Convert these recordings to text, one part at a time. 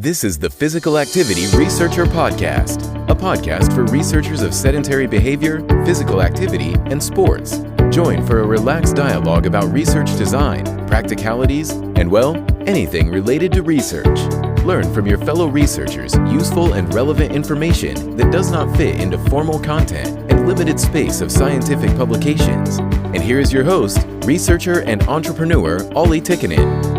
This is the Physical Activity Researcher Podcast, a podcast for researchers of sedentary behavior, physical activity, and sports. Join for a relaxed dialogue about research design, practicalities, and, well, anything related to research. Learn from your fellow researchers useful and relevant information that does not fit into formal content and limited space of scientific publications. And here is your host, researcher and entrepreneur, Olli Tikkanen.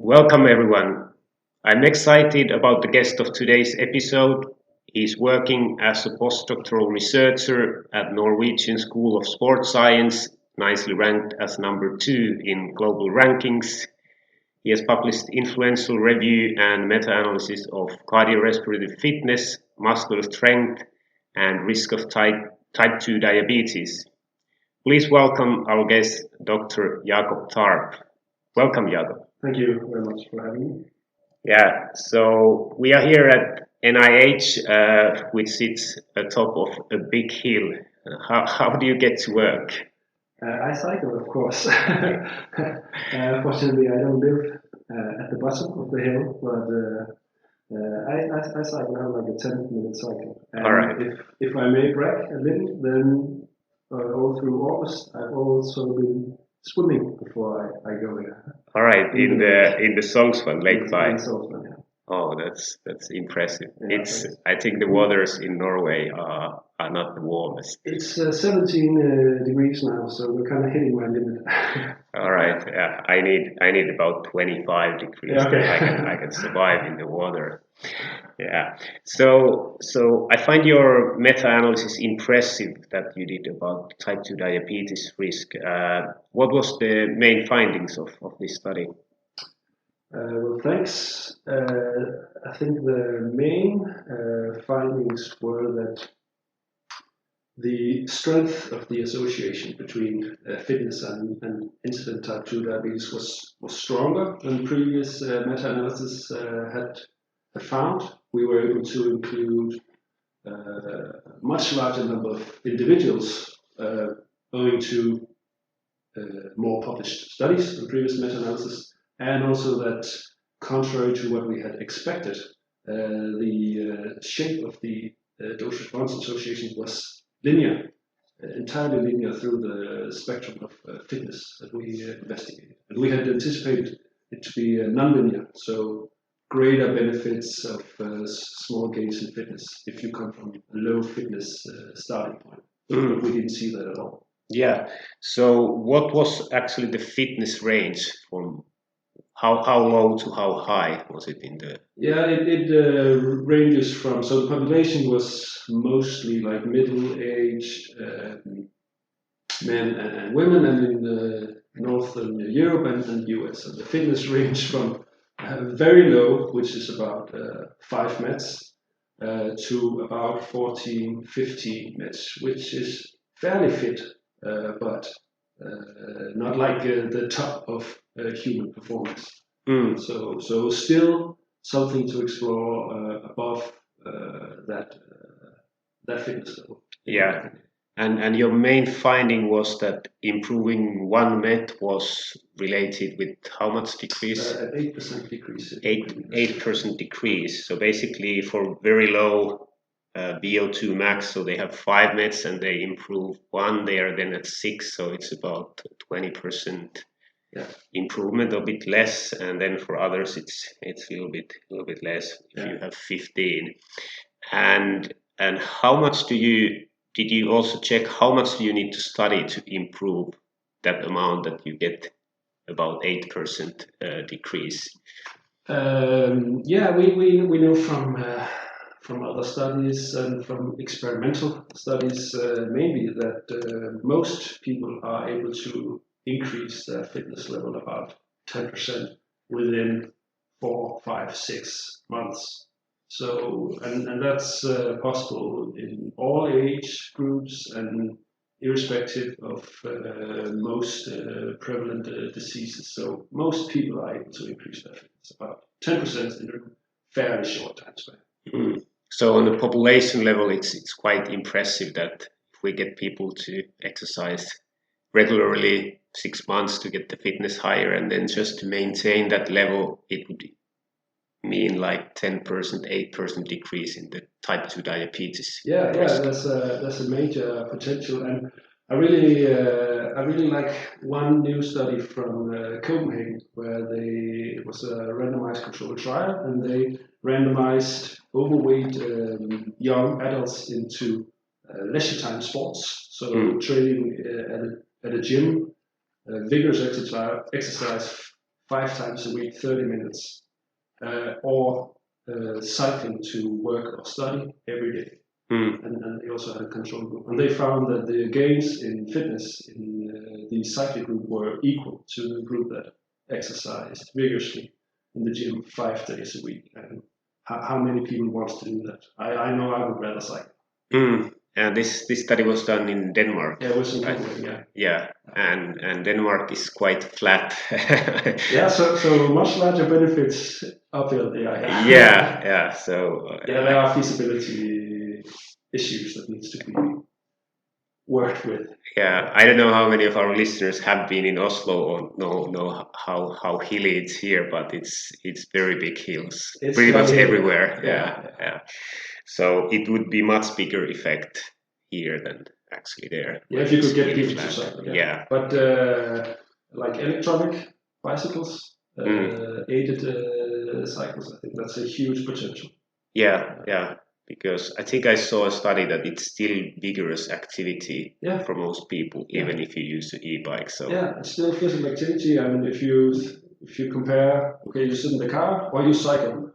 Welcome everyone. I'm excited about the guest of today's episode. He's working as a postdoctoral researcher at Norwegian School of Sports Science, nicely ranked as number 2 in global rankings. He has published influential review and meta-analysis of cardiorespiratory fitness, muscular strength, and risk of type 2 diabetes. Please welcome our guest, Dr. Jakob Tarp. Welcome, Jakob. Thank you very much for having me. Yeah, so we are here at NIH, which sits atop of a big hill. How do you get to work? I cycle, of course. Fortunately, I don't live at the bottom of the hill, but I cycle. I have like a 10-minute cycle. And all right. If I may brag a little, then all through August, I've also been swimming before I go there. All right, in the Sognsvann Lake Clyde. Yeah. Oh, that's impressive. Yeah, I think the waters in Norway are not the warmest. It's 17 degrees now, so we're kind of hitting my limit. All right, yeah, I need about 25 degrees. Yeah, okay. I can survive in the water. Yeah. So I find your meta-analysis impressive that you did about type 2 diabetes risk. What was the main findings of this study? Well, thanks. I think the main findings were that the strength of the association between fitness and incident type 2 diabetes was stronger than previous meta-analysis had found. We were able to include a much larger number of individuals owing to more published studies than previous meta-analysis. And also that, contrary to what we had expected, the shape of the dose-response association was linear, entirely linear through the spectrum of fitness that we investigated. And we had anticipated it to be nonlinear, so greater benefits of small gains in fitness if you come from a low fitness starting point. But we didn't see that at all. Yeah. So what was actually the fitness range from? How low to how high was it in the? Yeah, it ranges from, so the population was mostly like middle-aged men and women, and in Northern Europe and US. And the fitness range from very low, which is about 5 mets, to about 14, 15 mets, which is fairly fit, but not like the top of human performance. So still something to explore above that fitness level. Yeah, and your main finding was that improving 1 met was related with how much decrease? 8% decrease. 8% decrease. So basically, for very low VO2 max, so they have 5 mets and they improve 1, they are then at 6, so it's about 20% improvement, a bit less, and then for others it's a little bit less if you have 15. And how much did you also check how much do you need to study to improve that amount that you get about 8% decrease? We know from other studies and from experimental studies maybe that most people are able to increase their fitness level about 10% within 4, 5, 6 months. So, and that's possible in all age groups and irrespective of most prevalent diseases. So most people are able to increase their fitness about 10% in a fairly short time span. So on the population level, it's quite impressive that if we get people to exercise regularly 6 months to get the fitness higher, and then just to maintain that level, it would mean like 10%, 8% decrease in the type 2 diabetes. Yeah, that's a major potential, and I really like one new study from Copenhagen, where it was a randomized controlled trial, and they randomized overweight young adults into leisure time sports, so training at a gym, vigorous exercise 5 times a week, 30 minutes, or cycling to work or study every day. And they also had a control group. And they found that the gains in fitness in the cycling group were equal to the group that exercised vigorously in the gym 5 days a week. And how many people want to do that? I know I would rather cycle. And this study was done in Denmark. Yeah, it was in Denmark, yeah. Yeah, and Denmark is quite flat. Yeah, so much larger benefits uphill. Yeah. So there are feasibility issues that needs to be worked with. Yeah, I don't know how many of our listeners have been in Oslo or know how hilly it's here, but it's very big hills, it's pretty much everywhere. Yeah. So it would be much bigger effect here than actually there. Yeah, if you could get people to cycle. Yeah. But like electronic bicycles, aided cycles, I think that's a huge potential. Yeah. Because I think I saw a study that it's still vigorous activity for most people, even if you use an e-bike. So it's still physical activity. I mean, if you compare, okay, you sit in the car or you cycle.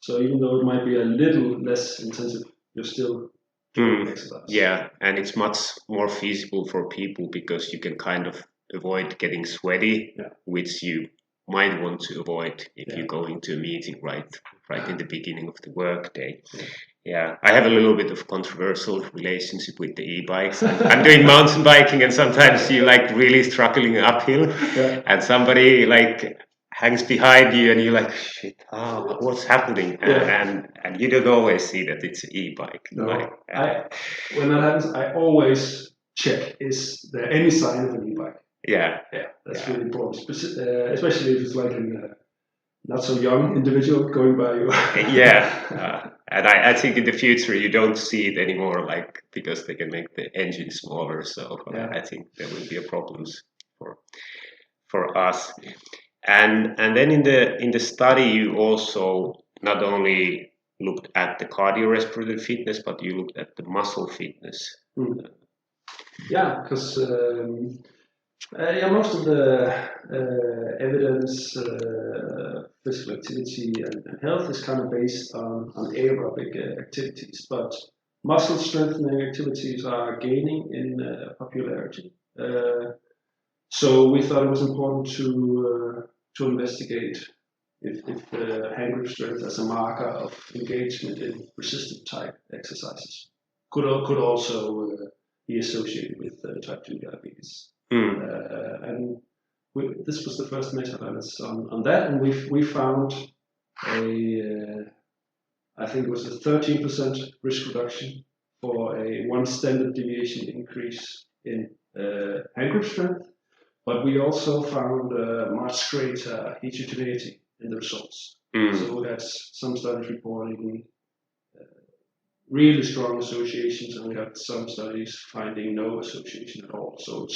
So even though it might be a little less intensive, you're still doing exercise. Yeah, and it's much more feasible for people because you can kind of avoid getting sweaty, which you might want to avoid if you go into a meeting right in the beginning of the work day. Yeah, I have a little bit of controversial relationship with the e-bikes. I'm doing mountain biking, and sometimes you like really struggling uphill, and somebody like hangs behind you, and you're like, shit, what's happening? And you don't always see that it's an e-bike. No, when that happens, I always check: is there any sign of an e-bike? Yeah, that's really important, especially if it's like a not so young individual going by you. And I think in the future you don't see it anymore, like because they can make the engine smaller. So I think there will be problems for us. And then in the study you also not only looked at the cardiorespiratory fitness, but you looked at the muscle fitness. Yeah, because most of the evidence, physical activity and health is kind of based on aerobic activities, but muscle strengthening activities are gaining in popularity. So we thought it was important to investigate if hand grip strength as a marker of engagement in resistant type exercises could also be associated with type 2 diabetes. And this was the first meta-analysis on that, and we found I think it was a 13% risk reduction for a 1 standard deviation increase in hand grip strength, but we also found much greater heterogeneity in the results. So that's some studies reporting really strong associations, and we have some studies finding no association at all. So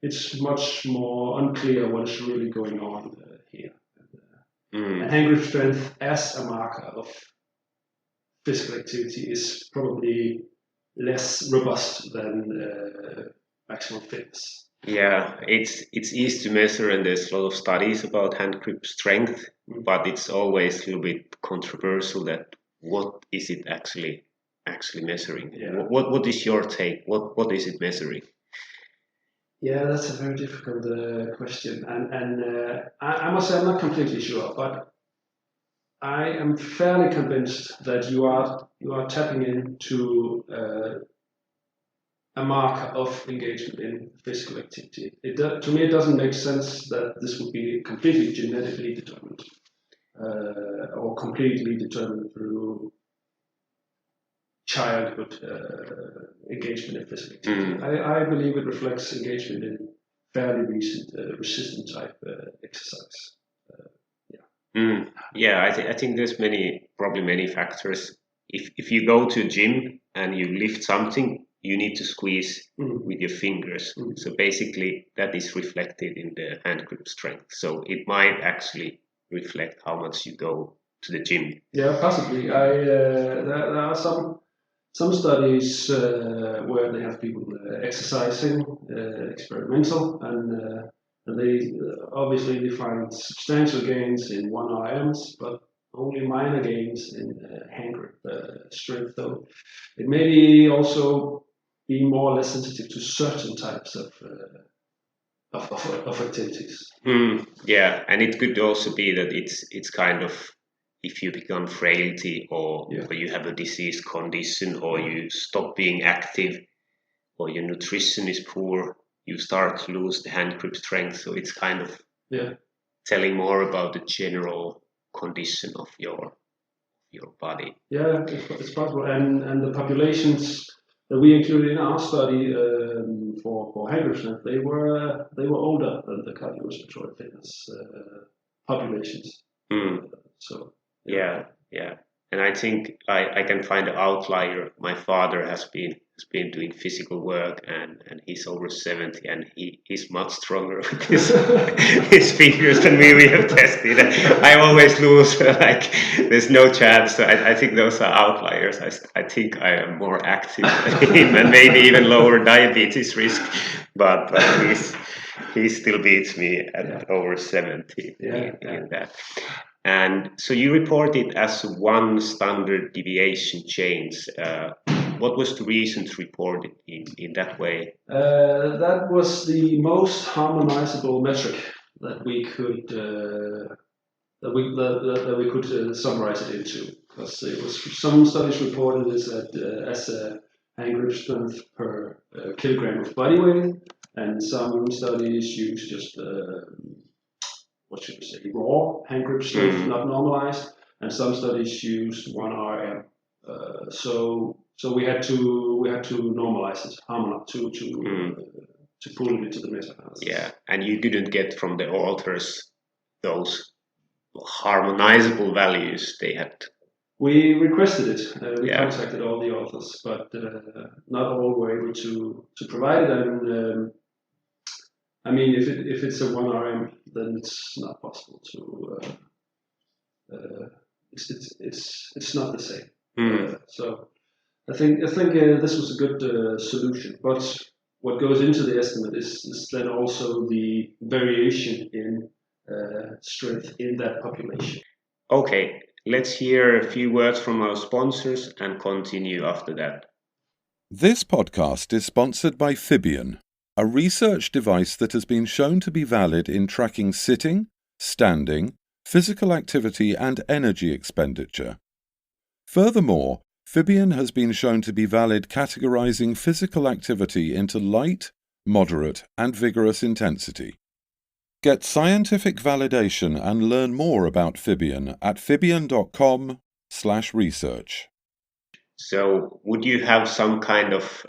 it's much more unclear what is really going on here. And hand grip strength as a marker of physical activity is probably less robust than maximum fitness. Yeah, it's easy to measure, and there's a lot of studies about hand grip strength, but it's always a little bit controversial that what is it actually measuring? What is your take? What is it measuring? Yeah, that's a very difficult question, and I must say I'm not completely sure, but I am fairly convinced that you are tapping into a marker of engagement in physical activity. To me, it doesn't make sense that this would be completely genetically determined or completely determined through childhood engagement in physical activity. I believe it reflects engagement in fairly recent resistant type exercise. I think there's probably many factors. If you go to a gym and you lift something, you need to squeeze with your fingers. So basically, that is reflected in the hand grip strength. So it might actually reflect how much you go to the gym. Yeah, possibly. There are some studies where they have people exercising, experimental, and they obviously find substantial gains in 1RMs, but only minor gains in hand grip strength. Though it may also be more or less sensitive to certain types of activities. Yeah, and it could also be that it's kind of, if you become frailty or you have a disease condition or you stop being active or your nutrition is poor, you start to lose the hand grip strength. So it's kind of telling more about the general condition of your body. Yeah, it's possible, and the populations that we included in our study for hand grip strength, they were older than the cardiorespiratory fitness populations. So yeah, and I think I can find an outlier. My father has been doing physical work, and he's over 70, and he's much stronger with his fingers than me. We have tested. I always lose. Like there's no chance. So I think those are outliers. I think I am more active than him, and maybe even lower diabetes risk. But he still beats me at over 70 in that. And so you report it as one standard deviation change. What was the reason to report it in that way? That was the most harmonizable metric that we could summarize it into, because it was some studies reported this as a hand grip strength per kilogram of body weight, and some studies use just raw hand grip strength, not normalized, and some studies use 1RM. So we had to normalize it, harmonize to pull it into the meta-analysis. Yeah, and you didn't get from the authors those harmonizable values they had. We requested it. We contacted all the authors, but not all were able to provide it. And I mean, if it's a 1RM, then it's not possible to. It's not the same. So I think this was a good solution. But what goes into the estimate is then also the variation in strength in that population. Okay, let's hear a few words from our sponsors and continue after that. This podcast is sponsored by Fibion, a research device that has been shown to be valid in tracking sitting, standing, physical activity and energy expenditure. Furthermore, Fibion has been shown to be valid categorizing physical activity into light, moderate and vigorous intensity. Get scientific validation and learn more about Fibion at fibion.com/research. So would you have some kind of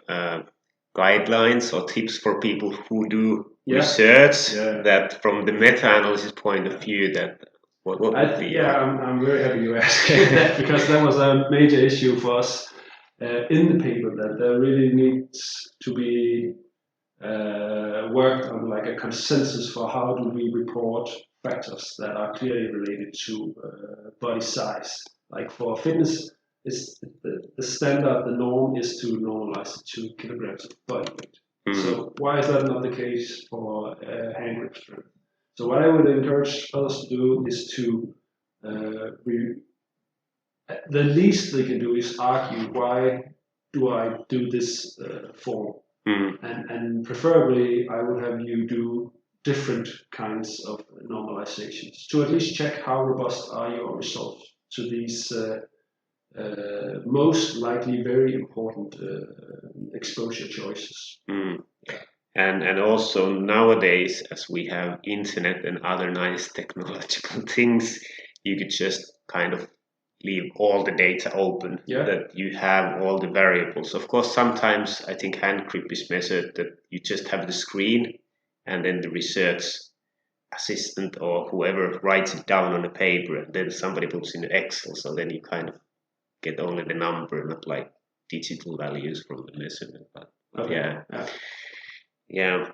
guidelines or tips for people who do research that from the meta-analysis point of view, that what would be? I'm very happy you asked that, because that was a major issue for us in the paper, that there really needs to be worked on like a consensus for how do we report factors that are clearly related to body size. Like for fitness, it's the standard, the norm is to normalize it to kilograms of body weight. So why is that not the case for hand grip strength? So what I would encourage others to do is to the least they can do is argue, why do I do this form? And preferably I would have you do different kinds of normalizations to at least check how robust are your results to these most likely very important exposure choices. And also nowadays, as we have internet and other nice technological things, you could just kind of leave all the data open, that you have all the variables. Of course, sometimes I think hand grip is measured that you just have the screen and then the research assistant or whoever writes it down on a paper, and then somebody puts in Excel, so then you kind of get only the number, not like digital values from the measurement. But yeah.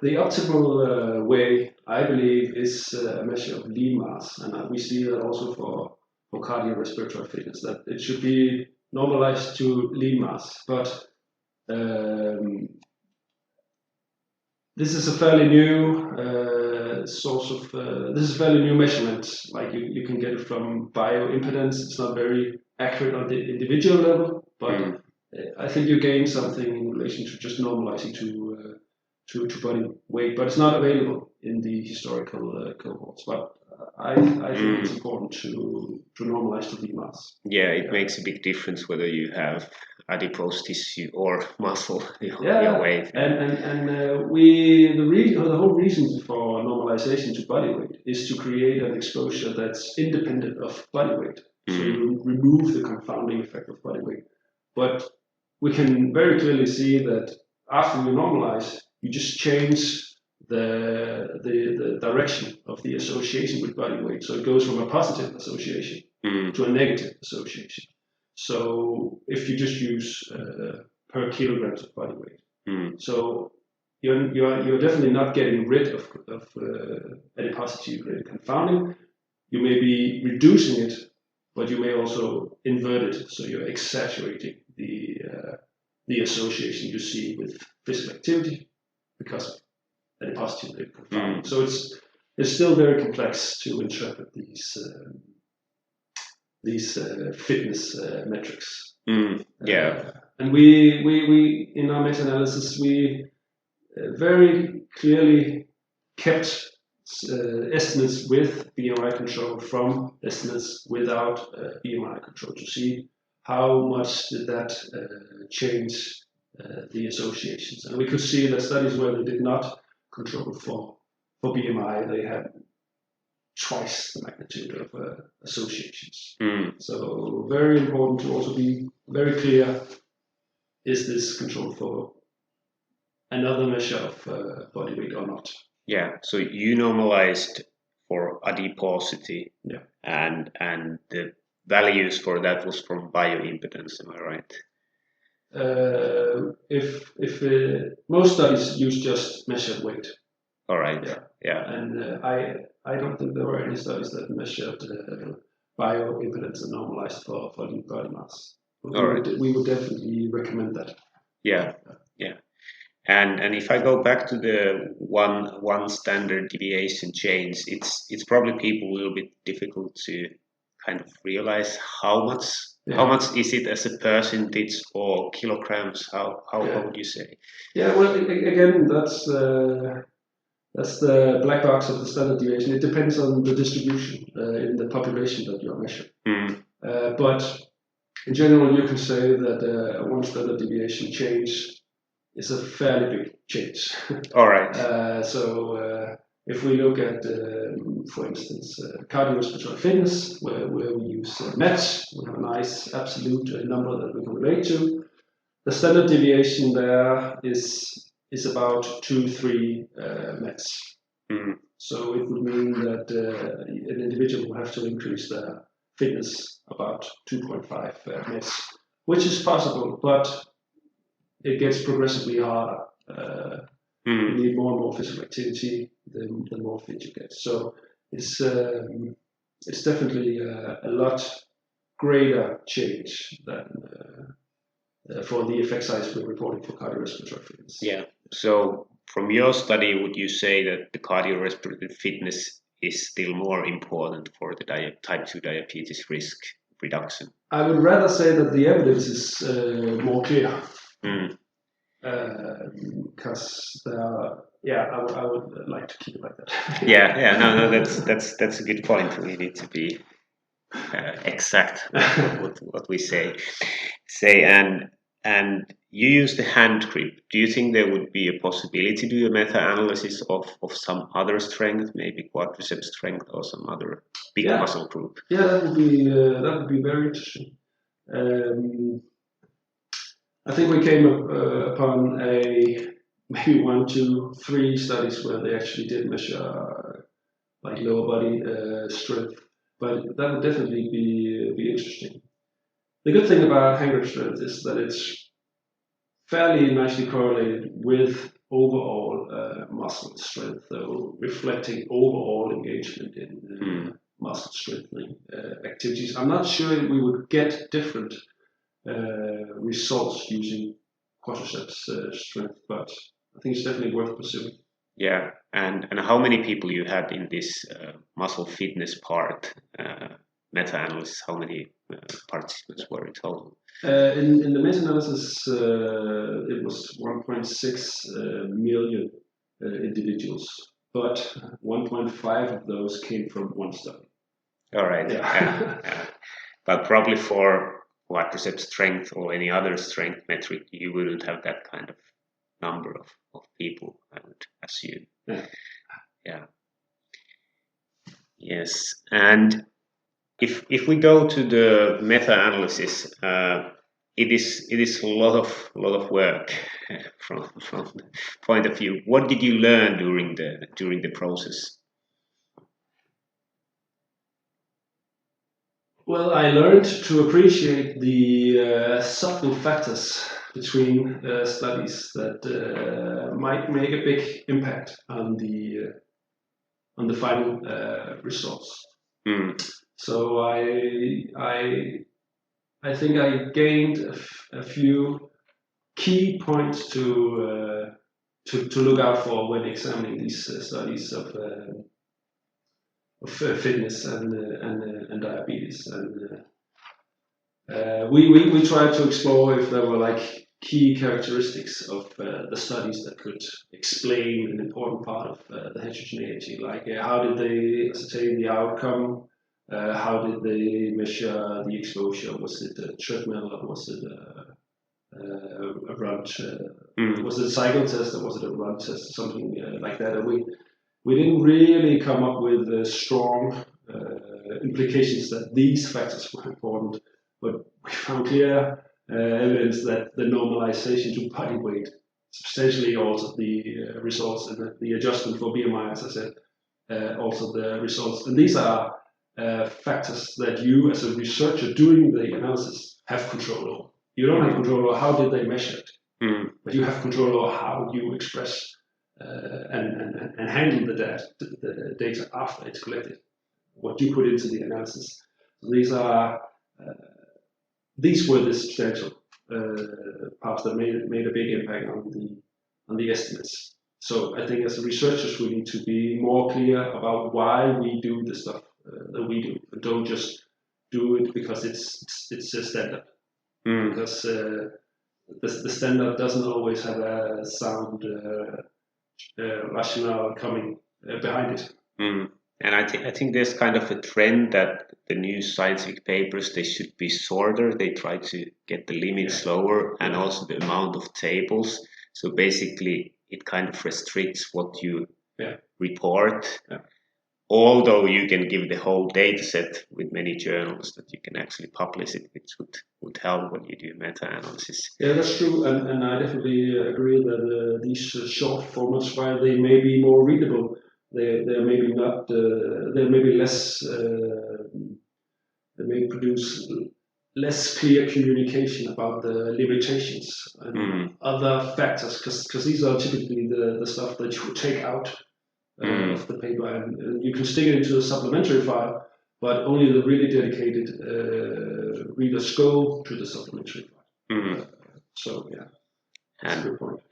The optimal way, I believe, is a measure of lean mass, and we see that also for cardiorespiratory fitness, that it should be normalized to lean mass. But this is a fairly new this is a fairly new measurement. Like you can get it from bioimpedance. It's not very accurate on the individual level, but I think you gain something in relation to just normalizing to body weight. But it's not available in the historical cohorts. But I think it's important to normalize to lean mass. Yeah, it makes a big difference whether you have adipose tissue or muscle, your weight. And the whole reason for normalization to body weight is to create an exposure that's independent of body weight. So you remove the confounding effect of body weight. But we can very clearly see that after you normalize, you just change the direction of the association with body weight. So it goes from a positive association to a negative association. So if you just use per kilograms of body weight, so you're definitely not getting rid of adiposity related confounding. You may be reducing it, but you may also invert it. So you're exaggerating the association you see with physical activity because of adiposity related confounding. So it's still very complex to interpret these fitness metrics. And we in our meta-analysis we very clearly kept estimates with BMI control from estimates without BMI control to see how much did that change the associations. And we could see that studies where they did not control for BMI, they had twice the magnitude of associations. So very important to also be very clear, is this controlled for another measure of body weight or not? Yeah, so you normalized for adiposity, and the values for that was from bioimpedance, am I right? If most studies use just measured weight. All right. Yeah. And I don't think there were any studies that measured bioimpedance and normalized for lean body mass. We would definitely recommend that. Yeah. And if I go back to the one standard deviation change, it's probably people a little bit difficult to kind of realize how much is it as a percentage or kilograms? How would you say? Yeah, well, again, that's the black box of the standard deviation. It depends on the distribution in the population that you're measuring. But in general, you can say that a one standard deviation change is a fairly big change. All right. So if we look at, for instance, cardiorespiratory fitness, where we use METs, we have a nice absolute number that we can relate to. The standard deviation there is about 2-3 METs. So it would mean that an individual will have to increase their fitness about 2.5 METs, which is possible, but it gets progressively harder. You need more and more physical activity, the more fit you get. So it's definitely a lot greater change than for the effect size we're reporting for cardiorespiratory fitness. Yeah. So from your study, would you say that the cardiorespiratory fitness is still more important for the type 2 diabetes risk reduction? I would rather say that the evidence is more clear. Because I would like to keep it like that. No, that's a good point. We need to be exact what we say, and you use the hand grip. Do you think there would be a possibility to do a meta-analysis of some other strength, maybe quadricep strength or some other big muscle group? Yeah, that would be very interesting. I think we came upon a maybe 1, 2, 3 studies where they actually did measure like lower body strength, but that would definitely be interesting. The good thing about hand grip strength is that it's fairly nicely correlated with overall muscle strength, though reflecting overall engagement in muscle strengthening activities. I'm not sure we would get different results using quadriceps strength, but I think it's definitely worth pursuing. Yeah, and how many people you had in this muscle fitness part meta-analysis? How many participants were in total? In the meta-analysis, it was 1.6 million individuals, but 1.5 of those came from one study. All right. Yeah. But probably for quadriceps strength or any other strength metric, you wouldn't have that kind of number of people, I would assume. Yeah. Yes. And if we go to the meta-analysis, it is a lot of work from the point of view. What did you learn during the process? Well, I learned to appreciate the subtle factors between studies that might make a big impact on the final results. So I think I gained a few key points to look out for when examining these studies of fitness and diabetes, and we tried to explore if there were like key characteristics of the studies that could explain an important part of the heterogeneity, like how did they ascertain the outcome, how did they measure the exposure, was it a treadmill or was it a run, was it a cycle test or was it a run test, something like that. And we didn't really come up with strong implications that these factors were important, but we found clear evidence that the normalization to body weight substantially altered the results, and the adjustment for BMI, as I said, also the results. And these are factors that you, as a researcher doing the analysis, have control over. You don't have control over how did they measure it, but you have control over how you express and handle the data after it's collected, what you put into the analysis. So these were the substantial parts that made a big impact on the estimates. So I think as researchers we need to be more clear about why we do the stuff that we do, and don't just do it because it's a standard. Because the standard doesn't always have a sound rationale coming behind it. And I think there's kind of a trend that the new scientific papers, they should be shorter. They try to get the limits lower, and also the amount of tables. So basically, it kind of restricts what you report. Although you can give the whole data set with many journals that you can actually publish it, which would help when you do meta-analysis. Yeah, that's true, and I definitely agree that these short formats, while they may be more readable, they're maybe not. They're maybe less. They may produce less clear communication about the limitations and other factors, because these are typically the stuff that you would take out of the paper, and you can stick it into a supplementary file, but only the really dedicated readers go to the supplementary file. So yeah.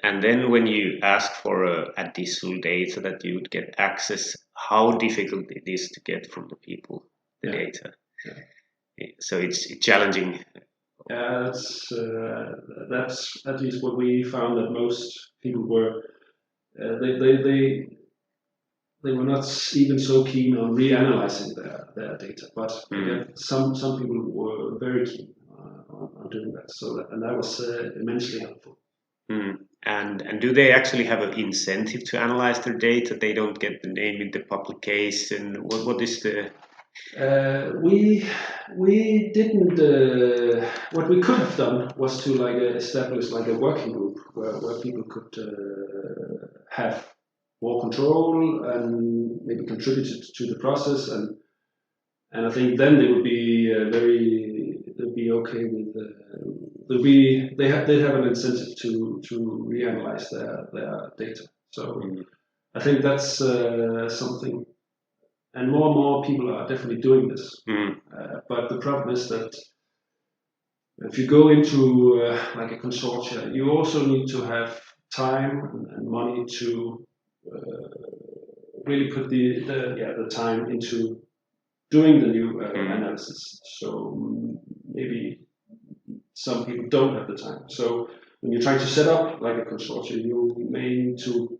And then when you ask for additional data that you would get access, how difficult it is to get from the people the data. So it's challenging. Yeah, that's at least what we found, that most people were. They were not even so keen on reanalyzing their data, but some people were very keen on doing that. So that was immensely helpful. And do they actually have an incentive to analyze their data? They don't get the name in the publication. What is the We didn't. What we could have done was to establish a working group where people could have more control and maybe contribute to the process, and I think then they would be they'd be okay with they'd have an incentive to reanalyze their data. So I think that's something. And more people are definitely doing this. But the problem is that if you go into a consortia, you also need to have time and money to really put the time into doing the new analysis. So maybe some people don't have the time. So when you're trying to set up a consortia, you may need to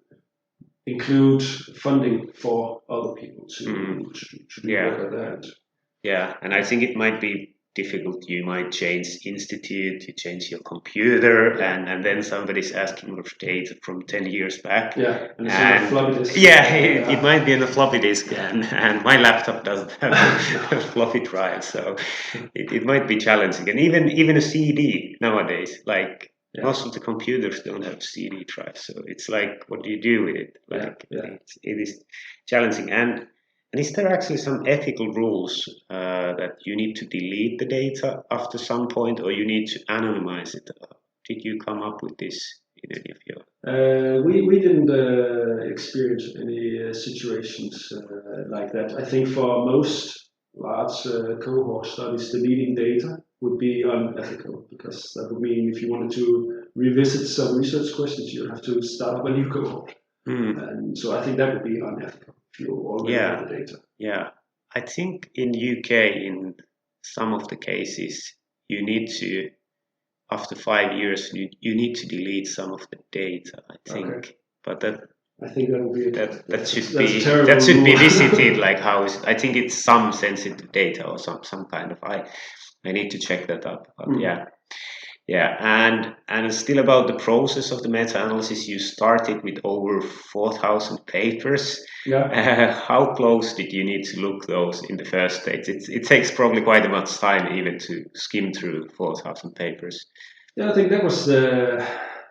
include funding for other people to do work at that. Yeah, and I think it might be difficult. You might change institute, you change your computer, and then somebody's asking for data from 10 years back. Yeah, and it's on a floppy disk. Yeah, it might be on a floppy disk, and my laptop doesn't have a floppy drive, so it might be challenging. And even a CD nowadays, most of the computers don't have CD drives, so it's what do you do with it? It is challenging. And is there actually some ethical rules that you need to delete the data after some point, or you need to anonymize it? Did you come up with this in any of your? We didn't experience any situations like that. I think for most large cohort studies, deleting data would be unethical, because that would mean if you wanted to revisit some research questions, you'd have to start up a new cohort. And so I think that would be unethical if you already have the data. Yeah, I think in UK, in some of the cases, you need to, after 5 years, you need to delete some of the data, I think. Okay. But I think that would be that should be visited. I think it's some sensitive data or some kind of. I need to check that up. But and still about the process of the meta-analysis. You started with over 4,000 papers. Yeah. How close did you need to look those in the first stage? It takes probably quite much time even to skim through 4,000 papers. Yeah, I think that was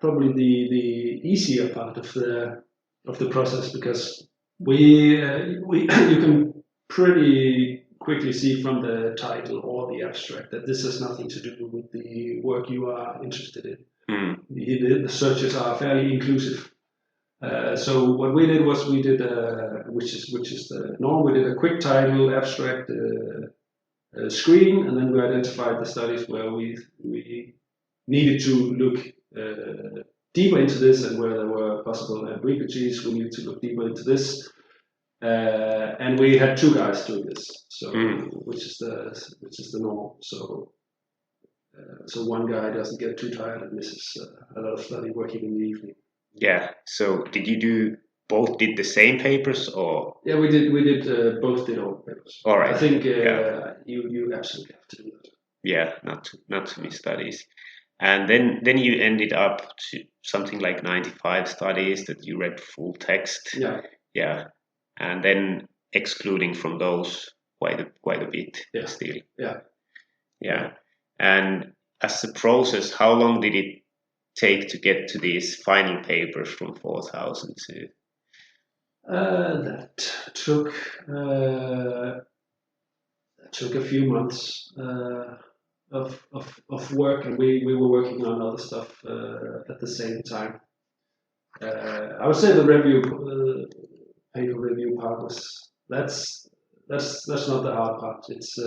probably the easier part of the process, because you can pretty quickly see from the title or the abstract that this has nothing to do with the work you are interested in. The searches are fairly inclusive. So what we did was which is the norm. We did a quick title, abstract, screen, and then we identified the studies where we needed to look deeper into this, and where there were possible ambiguities. We needed to look deeper into this. And we had 2 guys doing this, so which is the norm. So one guy doesn't get too tired and misses a lot of study working in the evening. Yeah. So did you both did the same papers, or? Yeah, we did both did all papers. All right. I think you absolutely have to do that. Yeah, not to miss studies. And then you ended up to something like 95 studies that you read full text. Yeah. Yeah. And then excluding from those quite a bit still. Yeah. Yeah. And as a process, how long did it take to get to these final papers from 4,000 to? That took a few months of work, and we were working on other stuff at the same time. I would say the paper review part that's not the hard part. It's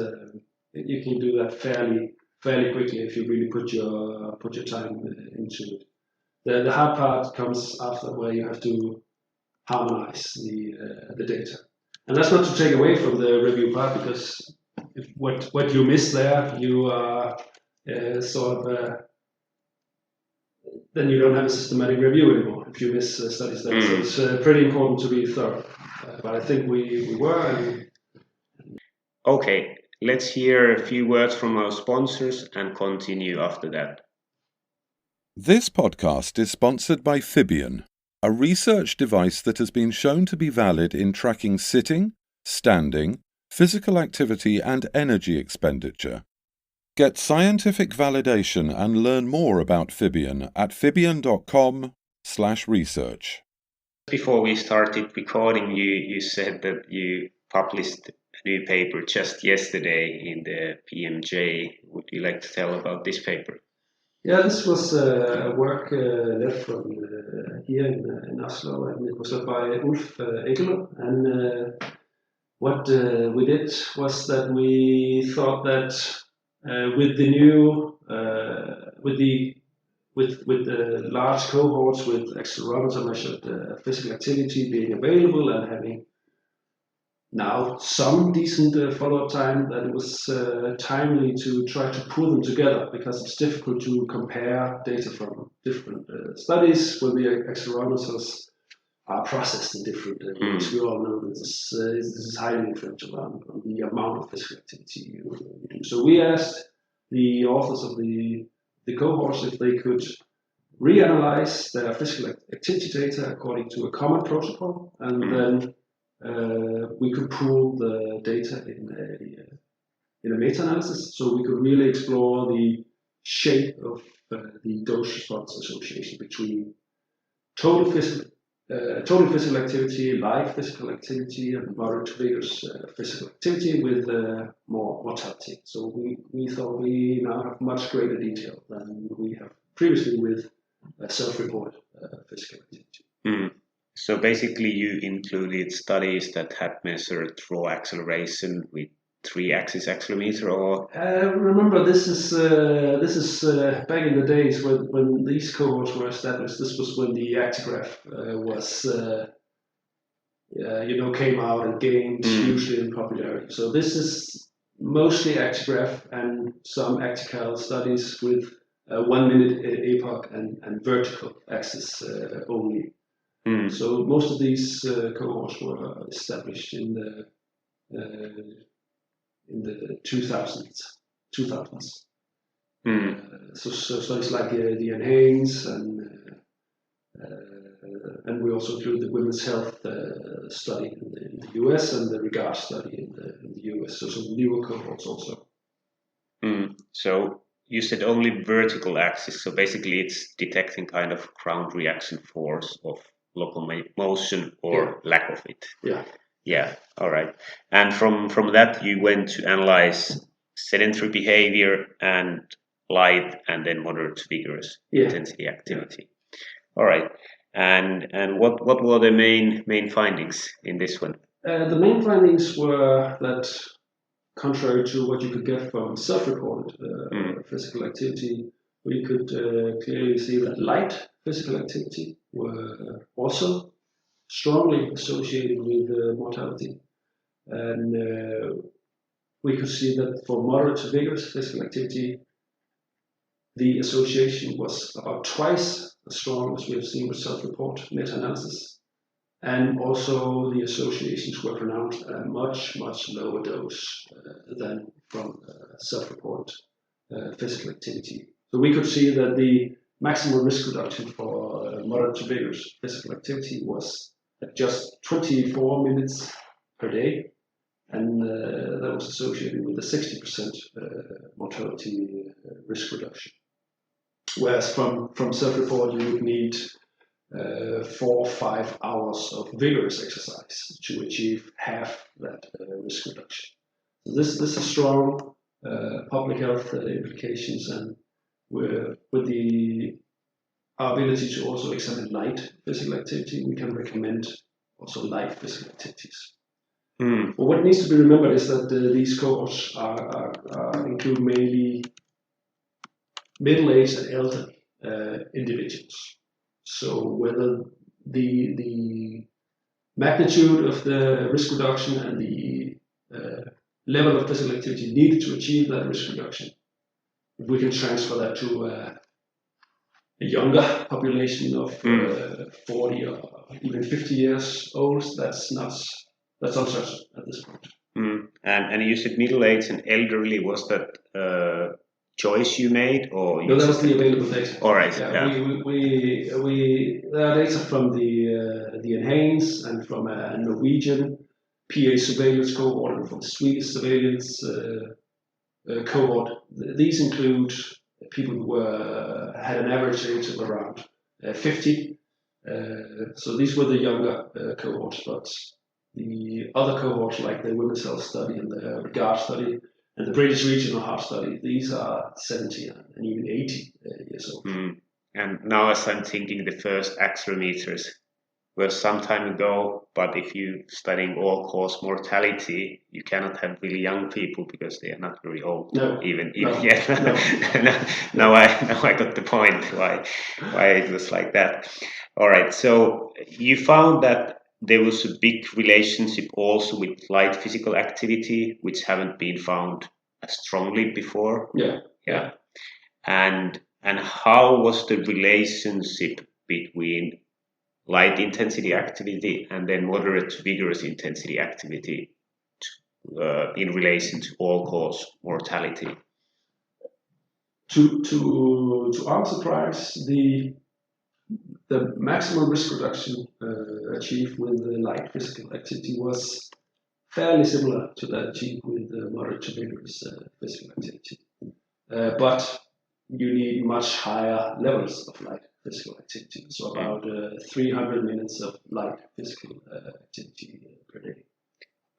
you can do that fairly quickly if you really put your time into it. The hard part comes after, where you have to harmonize the data, and that's not to take away from the review part, because what you miss there, you are then you don't have a systematic review anymore if you miss studies there. So it's pretty important to be thorough. But I think we were. Okay, let's hear a few words from our sponsors and continue after that. This podcast is sponsored by Fibion, a research device that has been shown to be valid in tracking sitting, standing, physical activity and energy expenditure. Get scientific validation and learn more about Fibion at fibion.com/research. Before we started recording, you said that you published a new paper just yesterday in the PMJ. Would you like to tell about this paper? Yeah, this was a work led from here in Oslo, and it was led by Ulf Egelund. And what we did was that we thought that with the new with the large cohorts with accelerometer measured physical activity being available and having now some decent follow-up time, that it was timely to try to pull them together, because it's difficult to compare data from different studies when the accelerometers are processed in different ways. We all know that this is highly influential on the amount of physical activity you do. So we asked the authors of the cohorts if they could reanalyze their physical activity data according to a common protocol, and then we could pool the data in a meta-analysis, so we could really explore the shape of the dose-response association between total physical activity, live physical activity, and moderate to vigorous physical activity with more mortality. So we thought we now have much greater detail than we have previously with self-reported physical activity. So basically you included studies that had measured raw acceleration with 3-axis accelerometer, or? Remember, this is back in the days when these cohorts were established. This was when the actigraph came out and gained hugely in popularity. So this is mostly actigraph and some actical studies with 1 minute epoch and vertical axis only. So most of these cohorts were established in the 2000s. So studies like the Enhance and we also include the women's health study in the US and the regard study in the US. So some newer cohorts also. So you said only vertical axis. So basically, it's detecting kind of ground reaction force of local motion or lack of it. Yeah. All right. And from that, you went to analyze sedentary behavior and light, and then moderate to vigorous intensity activity. All right. And what were the main findings in this one? The main findings were that, contrary to what you could get from self-reported physical activity, we could clearly see that light physical activity were also strongly associated with mortality. And we could see that for moderate to vigorous physical activity, the association was about twice as strong as we have seen with self-report meta-analysis. And also the associations were pronounced at a much lower dose than from self-report physical activity. So we could see that the maximum risk reduction for moderate to vigorous physical activity was at just 24 minutes per day, and that was associated with a 60% mortality risk reduction. Whereas from self-report, you would need 4 or 5 hours of vigorous exercise to achieve half that risk reduction. So this is strong public health implications, and with our ability to also examine light physical activity, we can recommend also light physical activities. But what needs to be remembered is that these cohorts include mainly middle-aged and elderly individuals. So whether the magnitude of the risk reduction and the level of physical activity needed to achieve that risk reduction, if we can transfer that to a younger population of 40 or even 50 years old, that's uncertain at this point. And you said middle-aged and elderly. Was that choice you made, or no? That was the available data. All right. We there are data from the Enhance and from a Norwegian PA surveillance cohort and for the Swedish surveillance cohort. These include people who had an average age of around 50. So these were the younger cohorts, but the other cohorts, like the women's health study and the regard study and the British regional heart study, these are 70 and even 80 years old. And now, as I'm thinking, the first accelerometers were some time ago, but if you're studying all-cause mortality, you cannot have really young people because they are not very old. No. Yet. Now I got the point why it was like that. All right, so you found that there was a big relationship also with light physical activity, which haven't been found as strongly before. Yeah. And how was the relationship between light intensity activity and then moderate to vigorous intensity activity in relation to all-cause mortality? To our surprise, the maximum risk reduction achieved with the light physical activity was fairly similar to that achieved with the moderate to vigorous physical activity. But you need much higher levels of light physical activity, so about 300 minutes of light physical activity per day.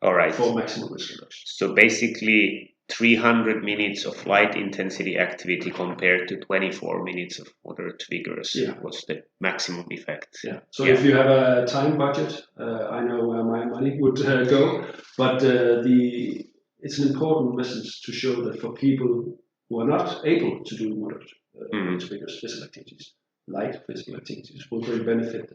All right. For maximum risk reduction. So basically 300 minutes of light intensity activity compared to 24 minutes of moderate to vigorous was the maximum effect. Yeah. So if you have a time budget, I know where my money would go, but it's an important message to show that for people who are not able to do moderate to vigorous physical activities, light physical activities will bring benefit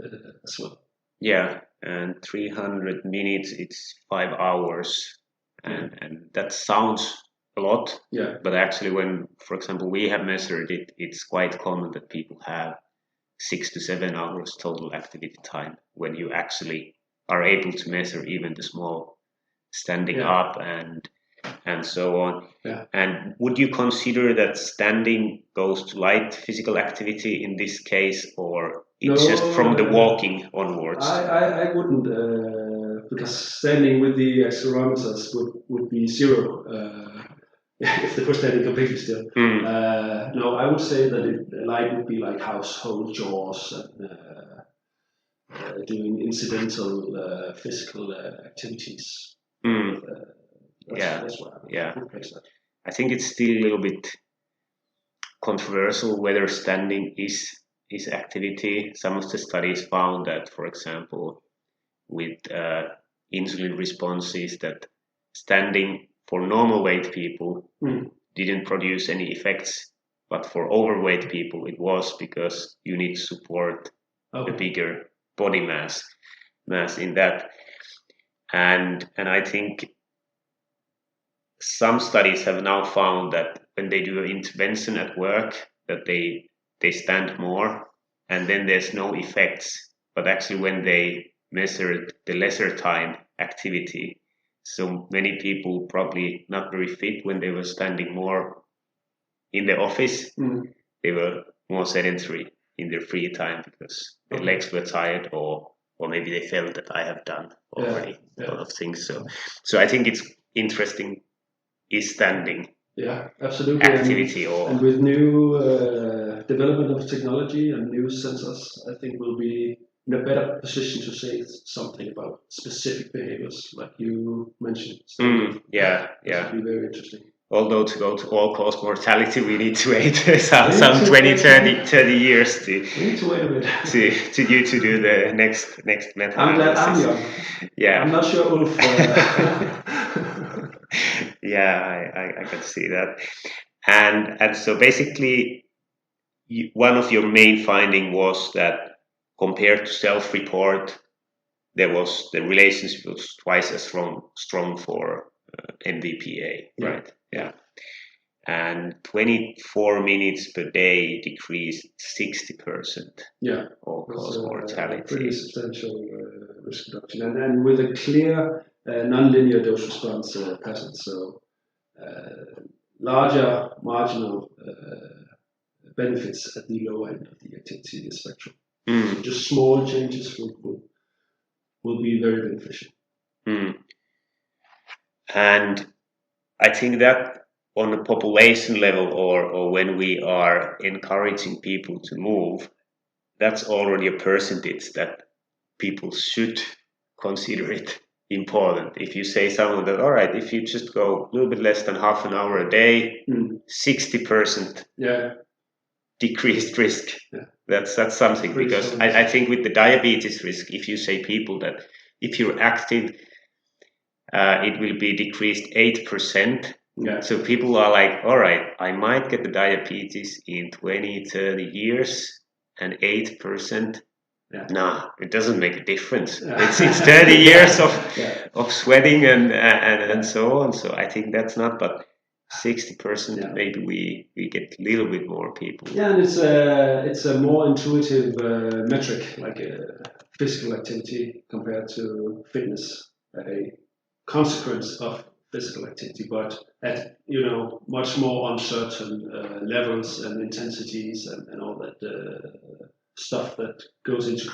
as well. Yeah, and 300 minutes, it's 5 hours, and that sounds a lot. Yeah. But actually, when, for example, we have measured it, it's quite common that people have 6 to 7 hours total activity time when you actually are able to measure even the small standing up and so on. Yeah. And would you consider that standing goes to light physical activity in this case, or it's just from the walking onwards? I wouldn't, because standing with the accelerometers would be zero if they were standing completely still. No, I would say that light would be like household chores and doing incidental physical activities. That's what I would place that. I think it's still a little bit controversial whether standing is activity. Some of the studies found that, for example, with insulin responses, that standing for normal weight people didn't produce any effects, but for overweight people it was, because you need to support a bigger body mass in that. And I think some studies have now found that when they do an intervention at work, that they stand more, and then there's no effects. But actually, when they measured the lesser time activity, so many people probably not very fit when they were standing more in the office, they were more sedentary in their free time because their legs were tired, or maybe they felt that I have done already a lot of things. So I think it's interesting. Is standing absolutely activity and with new development of technology and new sensors, I think we'll be in a better position to say something about specific behaviors like you mentioned. That would be very interesting. Although to go to all-cause mortality, we need to wait some 20, 30 years to wait a bit to do the next meta-analysis. I'm glad I'm young. Yeah. I'm not sure Ulf. I can see that. And so basically, one of your main finding was that compared to self-report, the relationship was twice as strong for NVPA, right? Yeah. And 24 minutes per day decreased 60%. All-cause mortality. Pretty substantial risk reduction, and with a clear non-linear dose response pattern. So larger marginal benefits at the low end of the activity spectrum. So just small changes will be very beneficial. And I think that on a population level, or when we are encouraging people to move, that's already a percentage that people should consider it important. If you say someone that, all right, if you just go a little bit less than half an hour a day, 60% decreased risk. Yeah. That's something, because I think with the diabetes risk, if you say people that if you're active, it will be decreased 8%. Yeah. So people are like, all right, I might get the diabetes in 20, 30 years, and 8%. Yeah. Nah, it doesn't make a difference. It's 30 years of sweating and so on. So I think that's not, but 60%, maybe we get a little bit more people. Yeah, and it's a more intuitive metric, like physical activity compared to fitness, a consequence of physical activity, but at much more uncertain levels and intensities and all that stuff that goes into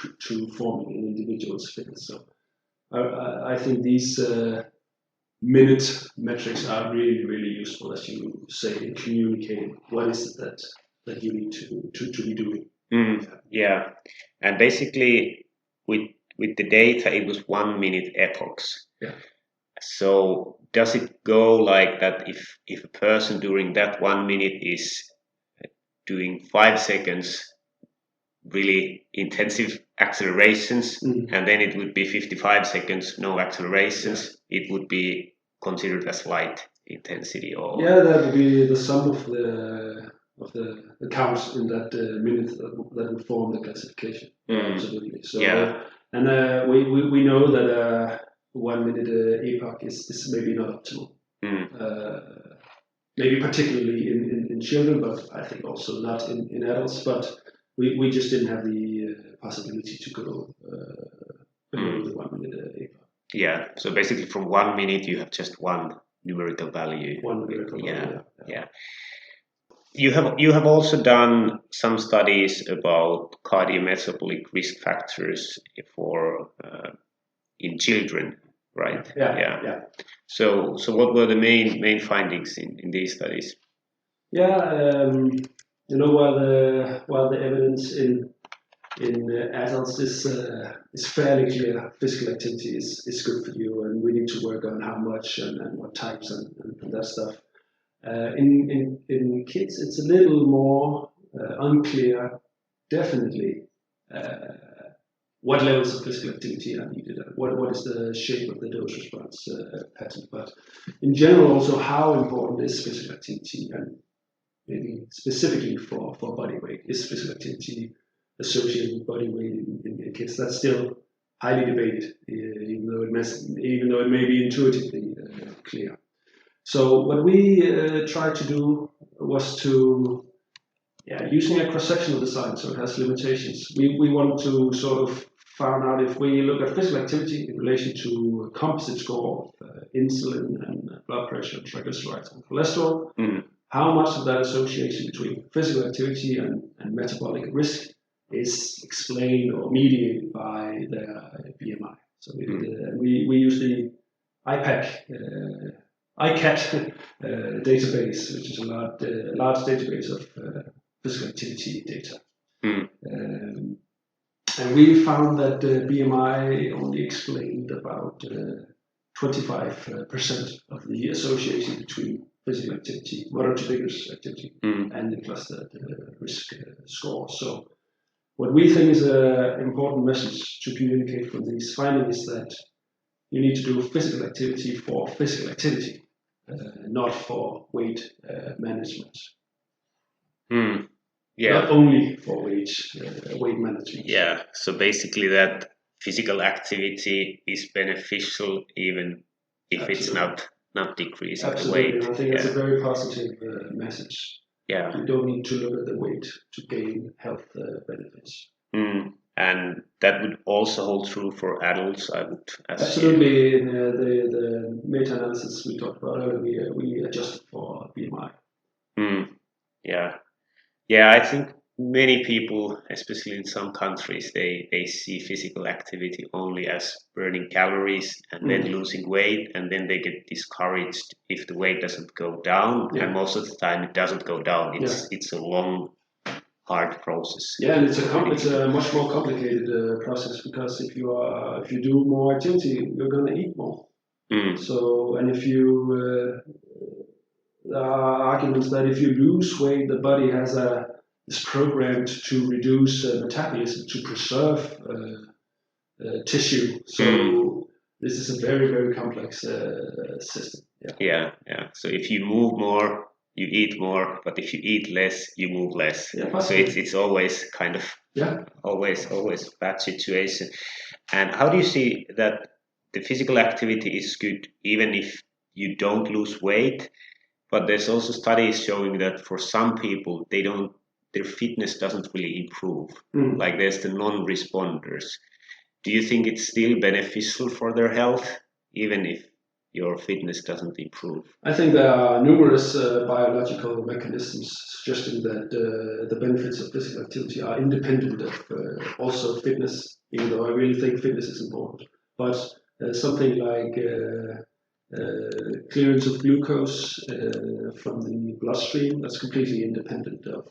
forming an individual's fitness. So I think these minute metrics are really, really useful, as you say, in communicating what is it that you need to be doing. Yeah, and basically with the data, it was 1 minute epochs. Yeah. So does it go like that if a person during that 1 minute is doing 5 seconds really intensive accelerations, and then it would be 55 seconds no accelerations, it would be considered as light intensity? Or that would be the sum of the counts in that minute that would form the classification. Absolutely. So and we know that 1 minute epoch is maybe not optimal. Maybe particularly in children, but I think also not in adults. But we just didn't have the possibility to go below the 1 minute epoch. Yeah. So basically, from 1 minute, you have just one numerical value. One numerical value. Yeah. You have also done some studies about cardiometabolic risk factors for in children, right? Yeah. So what were the main findings in these studies? Yeah, while the evidence in adults is fairly clear, physical activity is good for you, and we need to work on how much and what types and that stuff. In kids, it's a little more unclear, definitely, what levels of physical activity are needed, what is the shape of the dose response pattern. But in general, also how important is physical activity, and maybe specifically for body weight, is physical activity associated with body weight in kids? That's still highly debated, even though it may be intuitively clear. So what we tried to do was to, using a cross-sectional design, so it has limitations. We want to sort of find out if we look at physical activity in relation to a composite score of insulin and blood pressure, triglycerides, and cholesterol, how much of that association between physical activity and metabolic risk is explained or mediated by their BMI. So we use the ICAT database, which is a large database of physical activity data. And we found that BMI only explained about 25% of the association between physical activity, moderate to vigorous activity, and the clustered risk score. So what we think is an important message to communicate from these findings is that you need to do physical activity for physical activity, not for weight management. Not only for weight management. Yeah, so basically that physical activity is beneficial even if it's not decreasing the weight. I think that's a very positive message. Yeah. You don't need to look at the weight to gain health benefits. And that would also hold true for adults, I would assume. Absolutely. In the meta-analysis we talked about earlier, we adjusted for BMI. Yeah, I think many people, especially in some countries, they see physical activity only as burning calories and then losing weight, and then they get discouraged if the weight doesn't go down. Yeah. And most of the time, it doesn't go down. It's a long, hard process. Yeah, and it's a much more complicated process, because if you do more activity, you're going to eat more. So, and if you arguments that if you lose weight, the body is programmed to reduce metabolism to preserve tissue. So this is a very, very complex system. Yeah. So if you move more, you eat more, but if you eat less, you move less. So it's always kind of always a bad situation. And how do you see that the physical activity is good even if you don't lose weight? But there's also studies showing that for some people, their fitness doesn't really improve. Like there's the non-responders. Do you think it's still beneficial for their health, even if your fitness doesn't improve? I think there are numerous biological mechanisms suggesting that the benefits of physical activity are independent of also fitness, even though I really think fitness is important. But something like clearance of glucose from the bloodstream, that's completely independent of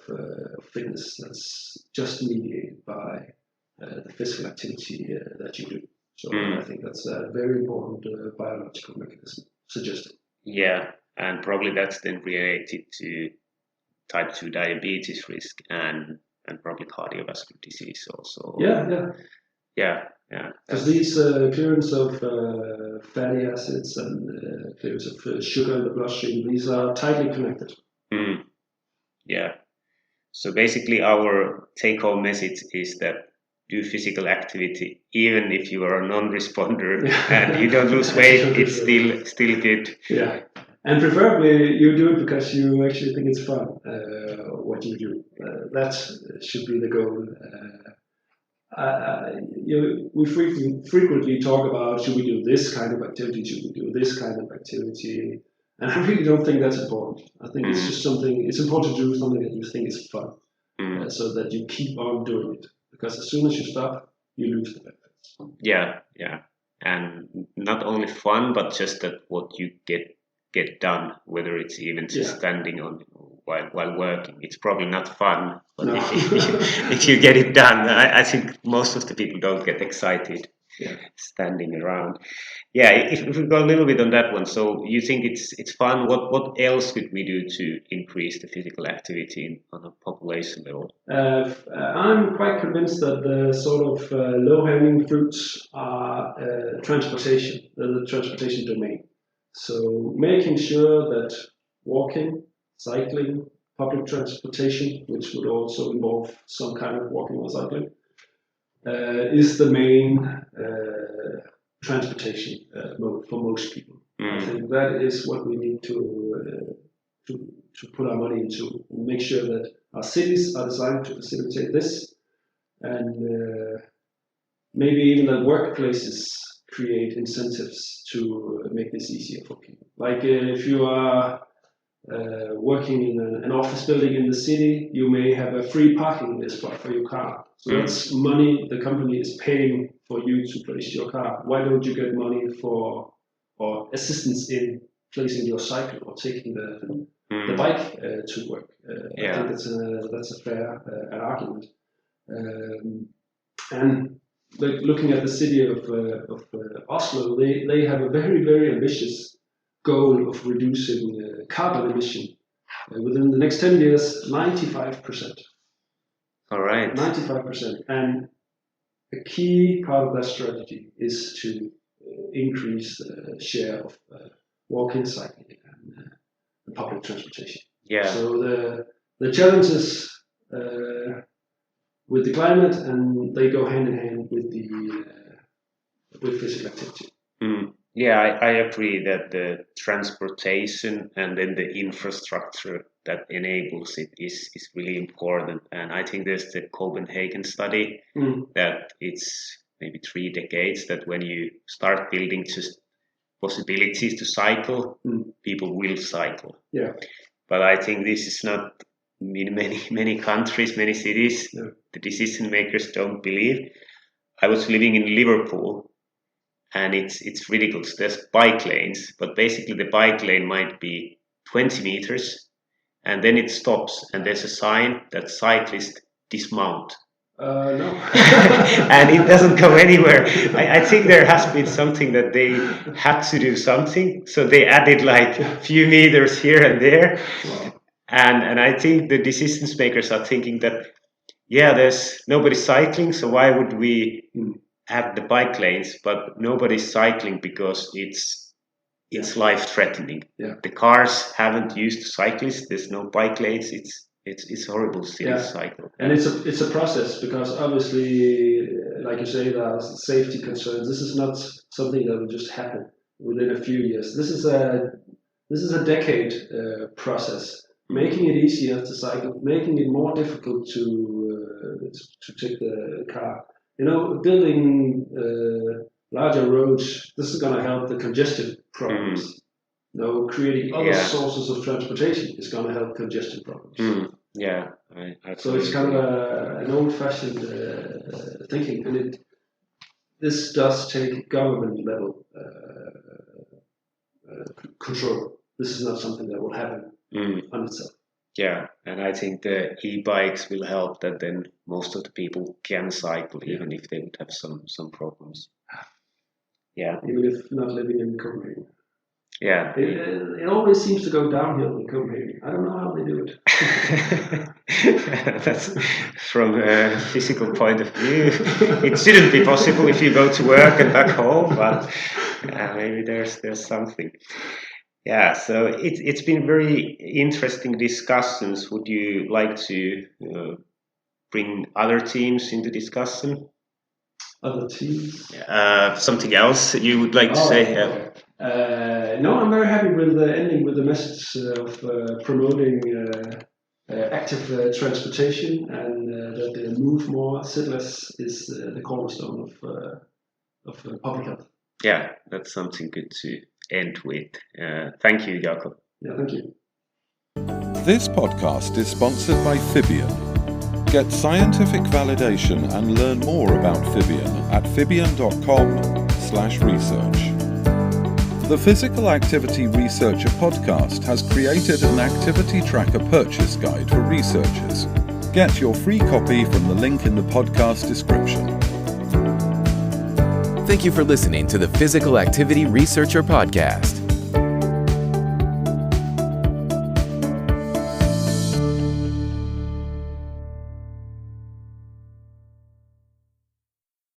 fitness. That's just mediated by the physical activity that you do. So I think that's a very important biological mechanism suggested. Yeah, and probably that's then related to type 2 diabetes risk and probably cardiovascular disease also. Yeah. Because these clearance of fatty acids and clearance of sugar in the bloodstream, these are tightly connected. Yeah. So basically our take-home message is that do physical activity, even if you are a non-responder and you don't lose weight, it's still good. Yeah, and preferably you do it because you actually think it's fun, what you do. That should be the goal. We frequently talk about, should we do this kind of activity, should we do this kind of activity, and I really don't think that's important. I think it's just it's important to do something that you think is fun, so that you keep on doing it. Because as soon as you stop, you lose the benefits. Yeah, and not only fun, but just that what you get done, whether it's even just standing on while working. It's probably not fun, but if you get it done, I think most of the people don't get excited standing around. Yeah, if we go a little bit on that one, so you think it's fun. What else could we do to increase the physical activity on a population level? I'm quite convinced that the sort of low-hanging fruits are transportation, the transportation domain. So making sure that walking, cycling, public transportation, which would also involve some kind of walking or cycling, is the main transportation mode for most people. I think that is what we need to put our money into. Make sure that our cities are designed to facilitate this, and maybe even that workplaces create incentives to make this easier for people. Like if you are working in an office building in the city, you may have a free parking spot for your car. So that's money the company is paying for you to place your car. Why don't you get money or assistance in placing your cycle or taking the bike to work? I think that's a fair argument. And looking at the city of Oslo, they have a very, very ambitious goal of reducing carbon emission within the next 10 years, 95%. All right. 95%. And a key part of that strategy is to increase the share of walking, cycling, and public transportation. Yeah. So the challenges with the climate, and they go hand in hand with physical activity. Yeah, I agree that the transportation and then the infrastructure that enables it is really important. And I think there's the Copenhagen study that it's maybe 3 decades that when you start building just possibilities to cycle, people will cycle. Yeah. But I think this is not in many countries, many cities, the decision makers don't believe. I was living in Liverpool, and it's ridiculous. There's bike lanes, but basically the bike lane might be 20 meters, and then it stops, and there's a sign that cyclists dismount. No. And it doesn't go anywhere. I think there has been something that they had to do something, so they added like a few meters here and there. Wow. And I think the decision makers are thinking that, there's nobody cycling, so why would we add the bike lanes? But nobody's cycling because it's life-threatening. Yeah. The cars haven't used cyclists. There's no bike lanes. It's horrible still to cycle. And it's a process, because obviously, like you say, there are safety concerns. This is not something that will just happen within a few years. This is a decade process. Making it easier to cycle, making it more difficult to take the car. Building larger roads. This is going to help the congestion problems. Creating other sources of transportation is going to help congestion problems. So it's kind of an old-fashioned thinking, and this does take government level control. This is not something that will happen on itself. Yeah, and I think the e-bikes will help that then most of the people can cycle, even if they would have some problems. Yeah. Even if not living in Copenhagen. Yeah. It always seems to go downhill in Copenhagen. I don't know how they do it. That's from a physical point of view. It shouldn't be possible if you go to work and back home, but maybe there's something. Yeah, so it's been very interesting discussions. Would you like to bring other teams into discussion? Other teams? Something else you would like to say? Okay. No, I'm very happy with ending with the message of promoting active transportation, and that move more, sit less is the cornerstone of public health. Yeah, that's something good to end with. Thank you, Jakob. Yeah, thank you. This podcast is sponsored by Fibion. Get scientific validation and learn more about Fibion at fibion.com/research. The Physical Activity Researcher podcast has created an activity tracker purchase guide for researchers. Get your free copy from the link in the podcast description. Thank you for listening to the Physical Activity Researcher Podcast.